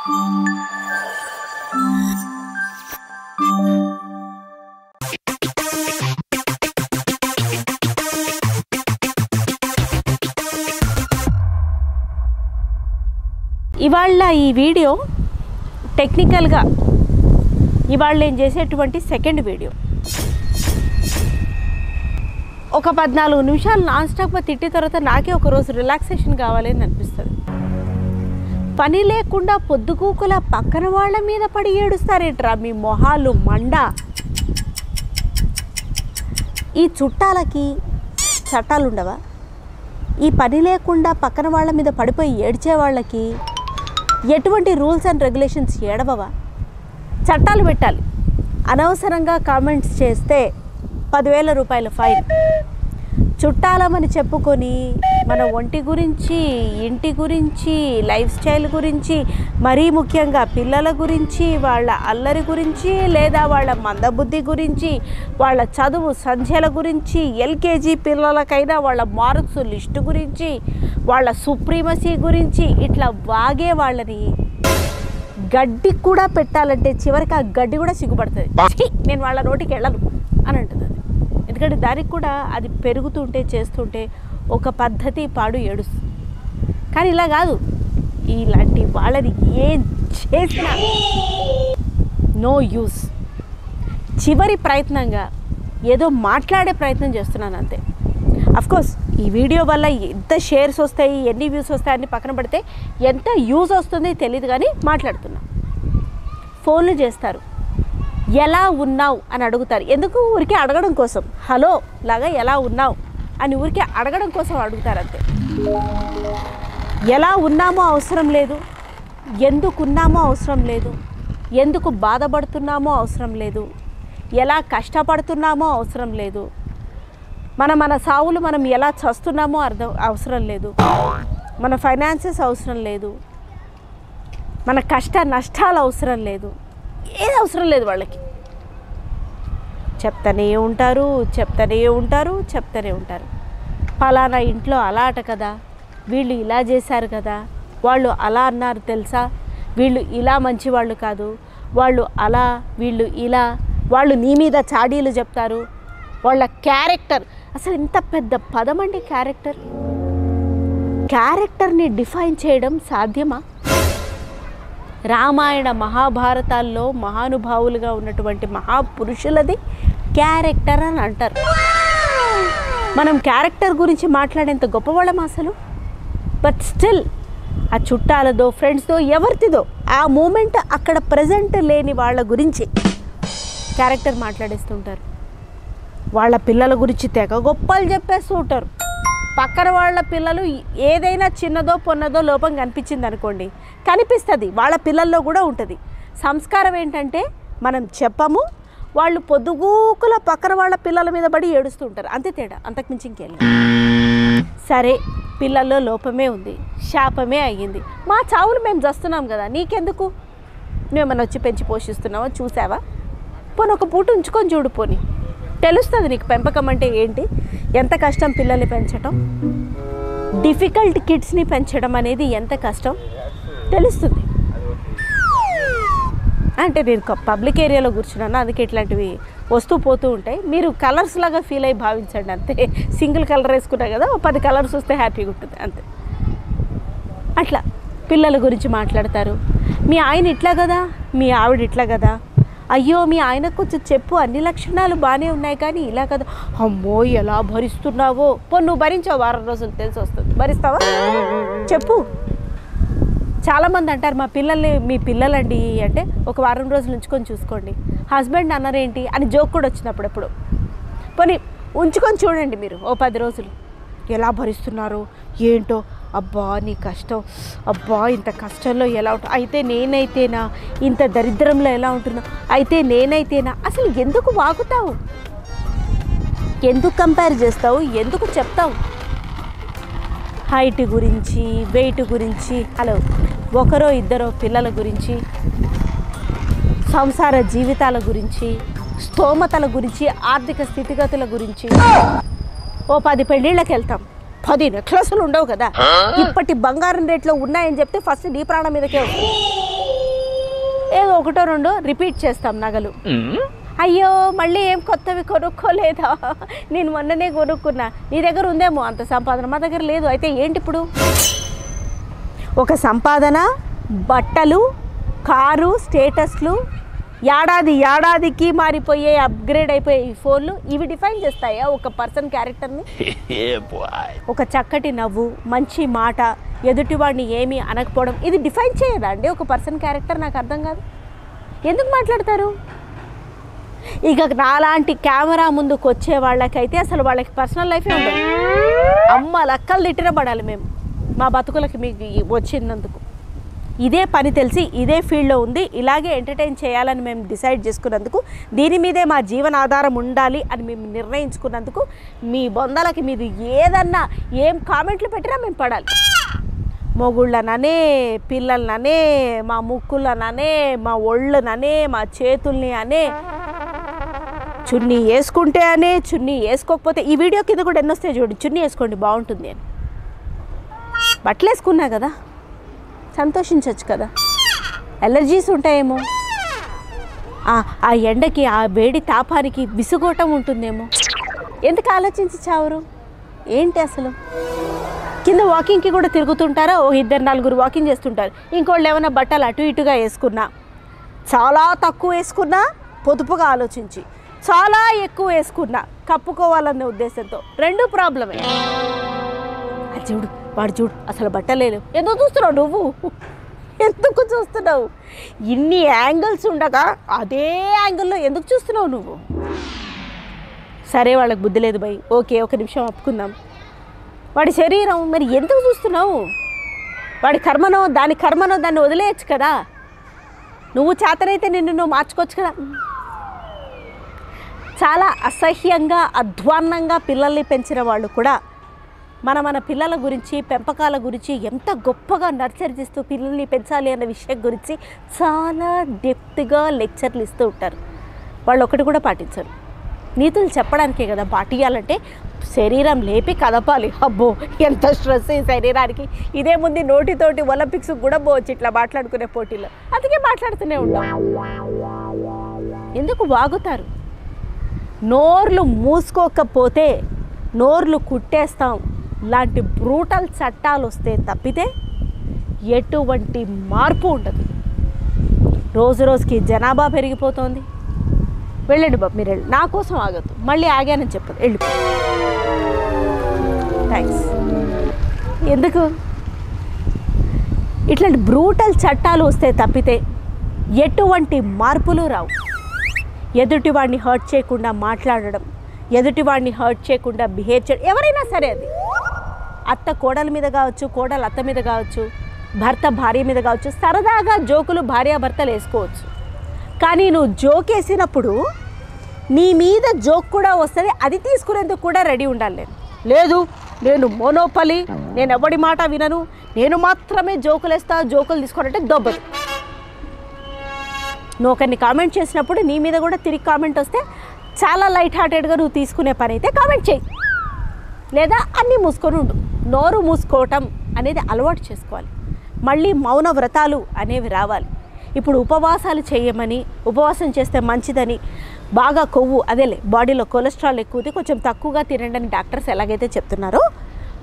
ఇవాళ ఈ వీడియో టెక్నికల్గా ఇవాళ నేను చేసేటువంటి సెకండ్ వీడియో. ఒక 14 నిమిషాలు నాన్ స్టాప్గా తిట్టిన తర్వాత నాకే ఒకరోజు రిలాక్సేషన్ కావాలి అని అనిపిస్తుంది. పని లేకుండా పొద్దుగూకుల పక్కన వాళ్ళ మీద పడి ఏడుస్తారేంట్రా మీ మొహాలు మండ. ఈ చుట్టాలకి చట్టాలు ఉండవా? ఈ పని లేకుండా పక్కన వాళ్ళ మీద పడిపోయి ఏడ్చే వాళ్ళకి ఎటువంటి రూల్స్ అండ్ రెగ్యులేషన్స్ ఏడవవా? చట్టాలు పెట్టాలి. అనవసరంగా కామెంట్స్ చేస్తే 10,000 రూపాయల ఫైన్. చుట్టాలమని చెప్పుకొని మన ఒంటి గురించి, ఇంటి గురించి, లైఫ్ స్టైల్ గురించి, మరీ ముఖ్యంగా పిల్లల గురించి, వాళ్ళ అల్లరి గురించి, లేదా వాళ్ళ మందబుద్ధి గురించి, వాళ్ళ చదువు సంధ్యల గురించి, ఎల్కేజీ పిల్లలకైనా వాళ్ళ మార్క్స్ లిస్టు గురించి, వాళ్ళ సుప్రీమసీ గురించి ఇట్లా వాగే వాళ్ళని గడ్డి కూడా పెట్టాలంటే చివరికి ఆ గడ్డి కూడా సిగ్గుపడుతుంది. నేను వాళ్ళ నోటికి వెళ్ళను అని అంటుంది. ఎందుకంటే దానికి కూడా అది పెరుగుతుంటే చేస్తుంటే ఒక పద్ధతి పాడు ఏడుస్తుంది. కానీ ఇలా కాదు, ఇలాంటి వాళ్ళని ఏం చేసినా నో యూస్. చివరి ప్రయత్నంగా ఏదో మాట్లాడే ప్రయత్నం చేస్తున్నాను అంతే. అఫ్కోర్స్ ఈ వీడియో వల్ల ఎంత షేర్స్ వస్తాయి, ఎన్ని వ్యూస్ వస్తాయని పక్కన పడితే ఎంత యూజ్ వస్తుంది తెలియదు, కానీ మాట్లాడుతున్నా. ఫోన్లు చేస్తారు, ఎలా ఉన్నావు అని అడుగుతారు. ఎందుకు? ఊరికే అడగడం కోసం. హలో లాగా ఎలా ఉన్నావు అని ఊరికే అడగడం కోసం అడుగుతారు అంతే. ఎలా ఉన్నామో అవసరం లేదు, ఎందుకున్నామో అవసరం లేదు, ఎందుకు బాధపడుతున్నామో అవసరం లేదు, ఎలా కష్టపడుతున్నామో అవసరం లేదు, మన సావులు మనం ఎలా చస్తున్నామో అవసరం లేదు, మన ఫైనాన్సెస్ అవసరం లేదు, మన కష్ట నష్టాలు అవసరం లేదు, ఏది అవసరం లేదు. వాళ్ళకి చెప్తానే ఉంటారు, చెప్తానే ఉంటారు, చెప్తానే ఉంటారు. పలానా ఇంట్లో అలా అట కదా, వీళ్ళు ఇలా చేశారు కదా, వాళ్ళు అలా అన్నారు తెలుసా, వీళ్ళు ఇలా మంచివాళ్ళు కాదు, వాళ్ళు అలా, వీళ్ళు ఇలా, వాళ్ళు నీ మీద చాడీలు చెప్తారు. వాళ్ళ క్యారెక్టర్, అసలు ఇంత పెద్ద పదం అండి క్యారెక్టర్. క్యారెక్టర్ని డిఫైన్ చేయడం సాధ్యమా? రామాయణ మహాభారతాల్లో మహానుభావులుగా ఉన్నటువంటి మహాపురుషులది క్యారెక్టర్ అని అంటారు. మనం క్యారెక్టర్ గురించి మాట్లాడేంత గొప్పవాళ్ళం అసలు. బట్ స్టిల్ ఆ చుట్టాలదో, ఫ్రెండ్స్దో, ఎవరిదిదో ఆ మూమెంట్ అక్కడ ప్రజెంట్ లేని వాళ్ళ గురించి క్యారెక్టర్ మాట్లాడేస్తుంటారు. వాళ్ళ పిల్లల గురించి తెగ గొప్పలు చెప్పేస్తూ ఉంటారు. పక్కన వాళ్ళ పిల్లలు ఏదైనా చిన్నదో పొన్నదో లోపం కనిపించింది అనుకోండి, కనిపిస్తుంది, వాళ్ళ పిల్లల్లో కూడా ఉంటుంది. సంస్కారం ఏంటంటే మనం చెప్పము, వాళ్ళు పొద్దుగూకుల పక్కన వాళ్ళ పిల్లల మీద పడి ఏడుస్తూ ఉంటారు. అంతే తేడా, అంతకుమించి ఇంకెళ్ళి. సరే పిల్లల్లో లోపమే ఉంది, శాపమే అయ్యింది, మా చావులు మేము చేస్తున్నాం కదా, నీకెందుకు? మేమన్నా వచ్చి పెంచి పోషిస్తున్నావా? చూసావా? పోనీ ఒక పూట ఉంచుకొని చూడు, పోని తెలుస్తుంది నీకు పెంపకం అంటే ఏంటి, ఎంత కష్టం పిల్లల్ని పెంచడం, డిఫికల్ట్ కిడ్స్ని పెంచడం అనేది ఎంత కష్టం తెలుస్తుంది. అంటే నేను పబ్లిక్ ఏరియాలో కూర్చున్నాను, అందుకే ఇట్లాంటివి వస్తూ పోతూ ఉంటాయి. మీరు కలర్స్ లాగా ఫీల్ అయ్యి భావించండి అంతే. సింగిల్ కలర్ వేసుకున్నా కదా, 10 కలర్స్ వస్తే హ్యాపీగా ఉంటుంది అంతే. అట్లా పిల్లల గురించి మాట్లాడతారు. మీ ఆయన ఇట్లా కదా, మీ ఆవిడ ఇట్లా కదా, అయ్యో మీ ఆయనకు కొంచెం చెప్పు, అన్ని లక్షణాలు బాగానే ఉన్నాయి కానీ ఇలా కదా, అమ్మో ఎలా భరిస్తున్నావో. నువ్వు భరించావు, వారం రోజులు తెలిసి వస్తుంది, భరిస్తావా? చెప్పు. చాలామంది అంటారు మా పిల్లల్ని, మీ పిల్లలండి అంటే ఒక వారం రోజులు ఉంచుకొని చూసుకోండి. హస్బెండ్ అన్నారేంటి అని జోక్ కూడా వచ్చినప్పుడు ఎప్పుడు. పోనీ ఉంచుకొని చూడండి మీరు ఓ 10 రోజులు, ఎలా భరిస్తున్నారు ఏంటో. అబ్బా నీ కష్టం, అబ్బా ఇంత కష్టంలో ఎలా ఉంటా, అయితే నేనైతేనా, ఇంత దరిద్రంలో ఎలా ఉంటున్నా, అయితే నేనైతేనా. అసలు ఎందుకు వాగుతావు, ఎందుకు కంపేర్ చేస్తావు, ఎందుకు చెప్తావు? హైట్ గురించి, వెయిట్ గురించి, హలో ఒకరో ఇద్దరో పిల్లల గురించి, సంసార జీవితాల గురించి, స్తోమతల గురించి, ఆర్థిక స్థితిగతుల గురించి. ఓ 10 పెళ్ళిళ్ళకి వెళ్తాం, 10 నెక్లెస్లు ఉండవు కదా. ఇప్పటి బంగారం రేట్లో ఉన్నాయని చెప్తే ఫస్ట్ నీ ప్రాణం మీదకే వస్తుంది. ఏదో ఒకటో రెండో రిపీట్ చేస్తాం నగలు. అయ్యో మళ్ళీ ఏం కొత్తవి కొనుక్కోలేదా, నేను మొన్ననే కొనుక్కున్నా, నీ దగ్గర ఉందేమో అంత సంపాదన, మా దగ్గర లేదు. అయితే ఏంటి ఇప్పుడు? ఒక సంపాదన, బట్టలు, కారు, స్టేటస్లు, ఏడాదికి మారిపోయే అప్గ్రేడ్ అయిపోయే ఈ ఫోన్లు, ఇవి డిఫైన్ చేస్తాయా ఒక పర్సన్ క్యారెక్టర్ని? ఒక చక్కటి నవ్వు, మంచి మాట, ఎదుటివాడిని ఏమీ అనకపోవడం, ఇది డిఫైన్ చేయదా అండి ఒక పర్సన్ క్యారెక్టర్? నాకు అర్థం కాదు, ఎందుకు మాట్లాడతారు? ఇక నాలాంటి కెమెరా ముందుకు వచ్చే వాళ్ళకైతే అసలు వాళ్ళకి పర్సనల్ లైఫే ఉండదు. అమ్మ లక్కలు తిట్టిన పడాలి మేము మా బతుకులకి మీకు వచ్చినందుకు. ఇదే పని తెలిసి ఇదే ఫీల్డ్లో ఉంది, ఇలాగే ఎంటర్టైన్ చేయాలని మేము డిసైడ్ చేసుకున్నందుకు, దీని మీదే మా జీవనాధారం ఉండాలి అని మేము నిర్ణయించుకున్నందుకు, మీ బొందలకి మీరు ఏదన్నా ఏం కామెంట్లు పెట్టినా మేము పడాలి. మొగుళ్ళననే, పిల్లలననే, మా ముక్కులననే, మా ఒళ్ళుననే, మా చేతుల్ని అనే, చున్నీ వేసుకుంటే అనే, చున్నీ వేసుకోకపోతే, ఈ వీడియో కింద కూడా ఎన్నొస్తాయి చూడండి, చున్నీ వేసుకోండి బాగుంటుంది అని. బట్టలు వేసుకున్నా కదా, సంతోషించవచ్చు కదా. ఎలర్జీస్ ఉంటాయేమో, ఆ ఎండకి ఆ వేడి తాపానికి విసుగోటం ఉంటుందేమో, ఎందుకు ఆలోచించి చావరు? ఏంటి అసలు? కింద వాకింగ్కి కూడా తిరుగుతుంటారా, ఓ 2-4 వాకింగ్ చేస్తుంటారు. ఇంకోళ్ళు ఏమైనా బట్టలు అటు ఇటుగా వేసుకున్నా, చాలా తక్కువ వేసుకున్నా పొదుపుగా ఆలోచించి, చాలా ఎక్కువ వేసుకున్నా కప్పుకోవాలనే ఉద్దేశంతో, రెండు ప్రాబ్లమే. అది చూడు, వాడు చూడు, అసలు బట్టలేదు. ఎందుకు చూస్తున్నావు నువ్వు? ఎందుకు చూస్తున్నావు? ఇన్ని యాంగిల్స్ ఉండగా అదే యాంగిల్లో ఎందుకు చూస్తున్నావు నువ్వు? సరే వాళ్ళకి బుద్ధి లేదు భయ్, ఓకే, ఒక నిమిషం ఒప్పుకుందాం. వాడి శరీరం మరి ఎందుకు చూస్తున్నావు? వాడి కర్మనో దాన్ని వదిలేయచ్చు కదా. నువ్వు చేతనైతే నువ్వు మార్చుకోవచ్చు కదా. చాలా అసహ్యంగా అధ్వాన్నంగా పిల్లల్ని పెంచిన వాళ్ళు కూడా మన పిల్లల గురించి, పెంపకాల గురించి ఎంత గొప్పగా నర్చరిస్తూ పిల్లల్ని పెంచాలి అన్న విషయం గురించి చాలా డెప్త్గా లెక్చర్లు ఇస్తూ ఉంటారు. వాళ్ళు ఒకటి కూడా పాటించరు. నీతులు చెప్పడానికే కదా, పాటియాలంటే శరీరం లేపి కదపాలి. అబ్బో ఎంత స్ట్రెస్ ఈ శరీరానికి. ఇదే ముందు నోటితోటి ఒలింపిక్స్ కూడా పోవచ్చు ఇట్లా మాట్లాడుకునే పోటీలో. అందుకే మాట్లాడుతూనే ఉంటాం. ఎందుకు వాగుతారు? నోర్లు మూసుకోకపోతే నోర్లు కుట్టేస్తాం లాంటి బ్రూటల్ చట్టాలు వస్తే తప్పితే ఎటువంటి మార్పు ఉండదు. రోజు రోజుకి జనాభా పెరిగిపోతుంది. వెళ్ళండి బాబు, మీరు వెళ్ళి, నా కోసం ఆగద్దు. మళ్ళీ ఆగానని చెప్పదు, వెళ్ళిపో. థ్యాంక్స్. ఎందుకు ఇట్లాంటి బ్రూటల్ చట్టాలు వస్తే తప్పితే ఎటువంటి మార్పులు రావు. ఎదుటివాడిని హర్ట్ చేయకుండా మాట్లాడడం, ఎదుటివాడిని హర్ట్ చేయకుండా బిహేవ్ చేయడం, ఎవరైనా సరే, అది అత్త కోడల మీద కావచ్చు, కోడలు అత్త మీద కావచ్చు, భర్త భార్య మీద కావచ్చు. సరదాగా జోకులు భార్యాభర్తలు వేసుకోవచ్చు. కానీ నువ్వు జోక్ వేసినప్పుడు నీ మీద జోక్ కూడా వస్తుంది, అది తీసుకునేందుకు కూడా రెడీ ఉండాలి. లేదు నేను మోనోపలి, నేను ఎవడి మాట వినను, నేను మాత్రమే జోకులు వేస్తా, జోకులు తీసుకోవాలంటే దొబ్బదు. నువ్వు ఒకరిని కామెంట్ చేసినప్పుడు నీ మీద కూడా తిరిగి కామెంట్ వస్తే చాలా లైట్ హార్టెడ్గా నువ్వు తీసుకునే పని అయితే కామెంట్ చేయి, లేదా అన్నీ మూసుకొని ఉండు. నోరు మూసుకోవటం అనేది అలవాటు చేసుకోవాలి. మళ్ళీ మౌన వ్రతాలు అనేవి రావాలి. ఇప్పుడు ఉపవాసాలు చేయమని, ఉపవాసం చేస్తే మంచిదని, బాగా కొవ్వు అదేలే బాడీలో కొలెస్ట్రాల్ ఎక్కువది, కొంచెం తక్కువగా తినండి అని డాక్టర్స్ ఎలాగైతే చెప్తున్నారో,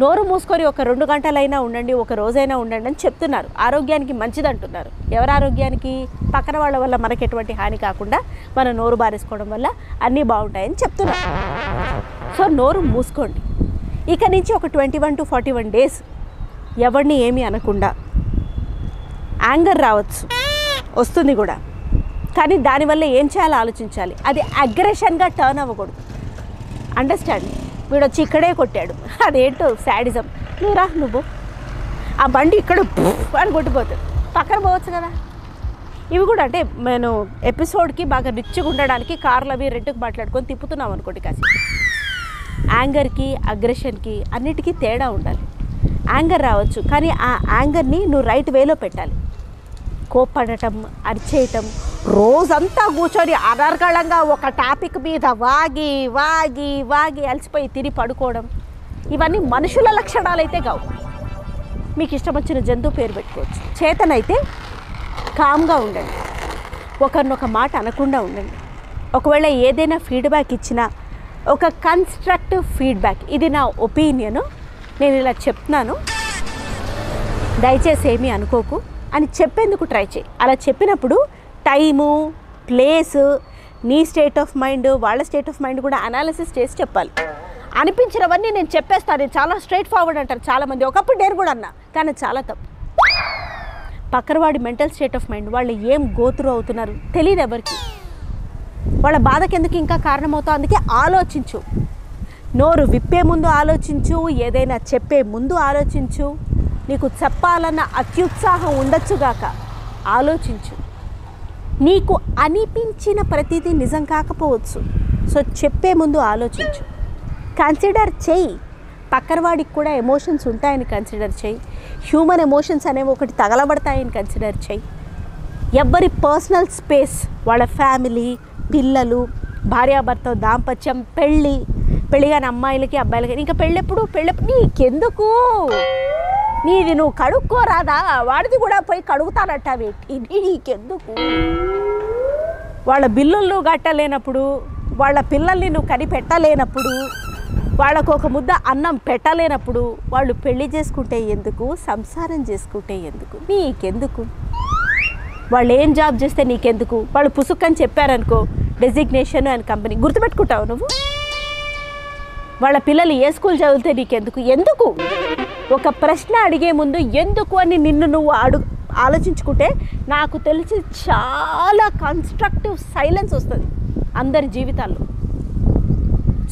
నోరు మూసుకొని ఒక 2 గంటలైనా ఉండండి, ఒక రోజైనా ఉండండి అని చెప్తున్నారు. ఆరోగ్యానికి మంచిది అంటున్నారు. ఎవరి ఆరోగ్యానికి? పక్కన వాళ్ళ వల్ల మనకి ఎటువంటి హాని కాకుండా మన నోరు బారేసుకోవడం వల్ల అన్నీ బాగుంటాయని చెప్తున్నారు. సో నోరు మూసుకోండి. ఇక నుంచి ఒక 21 to 41 డేస్ ఎవరిని ఏమీ అనకుండా, యాంగర్ రావచ్చు, వస్తుంది కూడా, కానీ దానివల్ల ఏం చేయాలో ఆలోచించాలి. అది అగ్రెషన్గా టర్న్ అవ్వకూడదు. అండర్స్టాండ్? వీడు వచ్చి ఇక్కడే కొట్టాడు, అదేంటో శాడిజం. నువ్వు ఆ బండి ఇక్కడ అని కొట్టిపోతాడు, పక్కన పోవచ్చు కదా. ఇవి కూడా అంటే నేను ఎపిసోడ్కి బాగా రిచ్గా ఉండడానికి కార్లు అవి రెంట్కి మాట్లాడుకొని తిప్పుతున్నాం అనుకోండి. కాసి యాంగర్కి, అగ్రెషన్కి అన్నిటికీ తేడా ఉండాలి. యాంగర్ రావచ్చు, కానీ ఆ యాంగర్ని నువ్వు రైట్ వేలో పెట్టాలి. కోప్పడటం, అరిచేయటం, రోజంతా కూర్చొని అనర్గళంగా ఒక టాపిక్ మీద వాగి వాగి వాగి అలసిపోయి తిరిగి పడుకోవడం, ఇవన్నీ మనుషుల లక్షణాలు అయితే కావు. మీకు ఇష్టం వచ్చిన జంతువు పేరు పెట్టుకోవచ్చు. చేతనైతే కామ్గా ఉండండి. ఒకరినొక మాట అనకుండా ఉండండి. ఒకవేళ ఏదైనా ఫీడ్బ్యాక్ ఇచ్చినా ఒక కన్స్ట్రక్టివ్ ఫీడ్బ్యాక్, ఇది నా ఒపీనియను, నేను ఇలా చెప్తున్నాను, దయచేసి ఏమీ అనుకోకు అని చెప్పేందుకు ట్రై చేయి. అలా చెప్పినప్పుడు టైము, ప్లేసు, నీ స్టేట్ ఆఫ్ మైండ్, వాళ్ళ స్టేట్ ఆఫ్ మైండ్ కూడా అనాలిసిస్ చేసి చెప్పాలి. అనిపించినవన్నీ నేను చెప్పేస్తాను, నేను చాలా స్ట్రైట్ ఫార్వర్డ్ అంటారు చాలామంది. ఒకప్పుడు నేను కూడా అన్నా, కానీ చాలా తప్పు. పక్కనవాడి మెంటల్ స్టేట్ ఆఫ్ మైండ్, వాళ్ళు ఏం గోత్రు అవుతున్నారు తెలియదు ఎవరికి. వాళ్ళ బాధకి ఎందుకు ఇంకా కారణమవుతావు. అందుకే ఆలోచించు. నోరు విప్పే ముందు ఆలోచించు, ఏదైనా చెప్పే ముందు ఆలోచించు. నీకు చెప్పాలన్న అత్యుత్సాహం ఉండొచ్చుగాక, ఆలోచించు. నీకు అనిపించిన ప్రతిదీ నిజం కాకపోవచ్చు, సో చెప్పే ముందు ఆలోచించు. కన్సిడర్ చెయ్యి. పక్కనవాడికి కూడా ఎమోషన్స్ ఉంటాయని కన్సిడర్ చెయ్యి. హ్యూమన్ ఎమోషన్స్ అనేవి ఒకటి తగలబడతాయని కన్సిడర్ చెయ్యి. ఎవరి పర్సనల్ స్పేస్, వాళ్ళ ఫ్యామిలీ, పిల్లలు, భార్యాభర్త దాంపత్యం, పెళ్ళి కాని అమ్మాయిలకి అబ్బాయిలకి, ఇంకా పెళ్ళెప్పుడు నీకెందుకు, నీది నువ్వు కడుక్కోరాదా, వాడిది కూడా పోయి కడుగుతానట్టావేంటి, నీకెందుకు. వాళ్ళ బిల్లులు కట్టలేనప్పుడు, వాళ్ళ పిల్లల్ని నువ్వు కనిపెట్టలేనప్పుడు, వాళ్ళకు ఒక ముద్ద అన్నం పెట్టలేనప్పుడు వాళ్ళు పెళ్లి చేసుకుంటే ఎందుకు, సంసారం చేసుకుంటే ఎందుకు, నీకెందుకు. వాళ్ళు ఏం జాబ్ చేస్తే నీకెందుకు. వాళ్ళు పుసుక్కని చెప్పారనుకో, డెసిగ్నేషన్ అండ్ కంపెనీ గుర్తుపెట్టుకుంటావు నువ్వు. వాళ్ళ పిల్లలు ఏ స్కూల్ చదివితే నీకెందుకు. ఎందుకు. ఒక ప్రశ్న అడిగే ముందు ఎందుకు అని నిన్ను నువ్వు ఆలోచించుకుంటే నాకు తెలిసి చాలా కన్స్ట్రక్టివ్ సైలెన్స్ వస్తుంది అందరి జీవితాల్లో.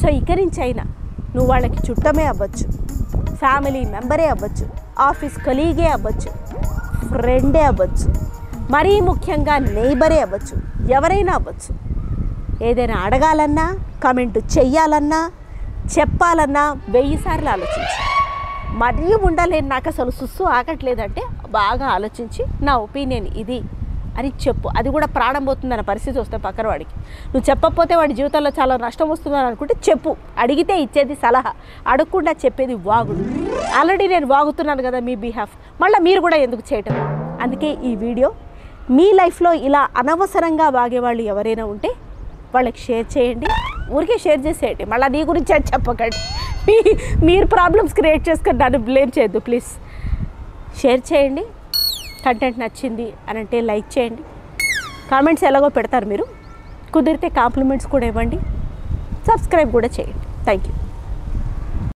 సో ఇక నుంచి అయినా నువ్వు వాళ్ళకి చుట్టమే అవ్వచ్చు, ఫ్యామిలీ మెంబరే అవ్వచ్చు, ఆఫీస్ కొలీగే అవ్వచ్చు, ఫ్రెండే అవ్వచ్చు, మరీ ముఖ్యంగా నెయిబరే అవ్వచ్చు, ఎవరైనా అవ్వచ్చు. ఏదైనా అడగాలన్నా, కమెంట్ చెయ్యాలన్నా, చెప్పాలన్నా 1000 సార్లు ఆలోచించు. మరీ ఉండలేను, నాకు అసలు సుస్సు ఆగట్లేదంటే బాగా ఆలోచించి నా ఒపీనియన్ ఇది అని చెప్పు. అది కూడా ప్రాణం పోతుందన్న పరిస్థితి వస్తే పక్కనవాడికి, నువ్వు చెప్పకపోతే వాడి జీవితంలో చాలా నష్టం వస్తుందని అనుకుంటే చెప్పు. అడిగితే ఇచ్చేది సలహా, అడగకుండా చెప్పేది వాగుడు. ఆల్రెడీ నేను వాగుతున్నాను కదా మీ బిహాఫ్, మళ్ళీ మీరు కూడా ఎందుకు చేయటం. అందుకే ఈ వీడియో మీ లైఫ్లో ఇలా అనవసరంగా వాగేవాళ్ళు ఎవరైనా ఉంటే వాళ్ళకి షేర్ చేయండి. ఊరికే షేర్ చేసేయండి, మళ్ళీ నీ గురించి అని చెప్పకండి. మీరు ప్రాబ్లమ్స్ క్రియేట్ చేసుకొని నన్ను బ్లేమ్ చేయొద్దు ప్లీజ్. షేర్ చేయండి. కంటెంట్ నచ్చింది అని అంటే లైక్ చేయండి. కామెంట్స్ ఎలాగో పెడతారు మీరు, కుదిరితే కాంప్లిమెంట్స్ కూడా ఇవ్వండి. సబ్స్క్రైబ్ కూడా చేయండి. Thank you.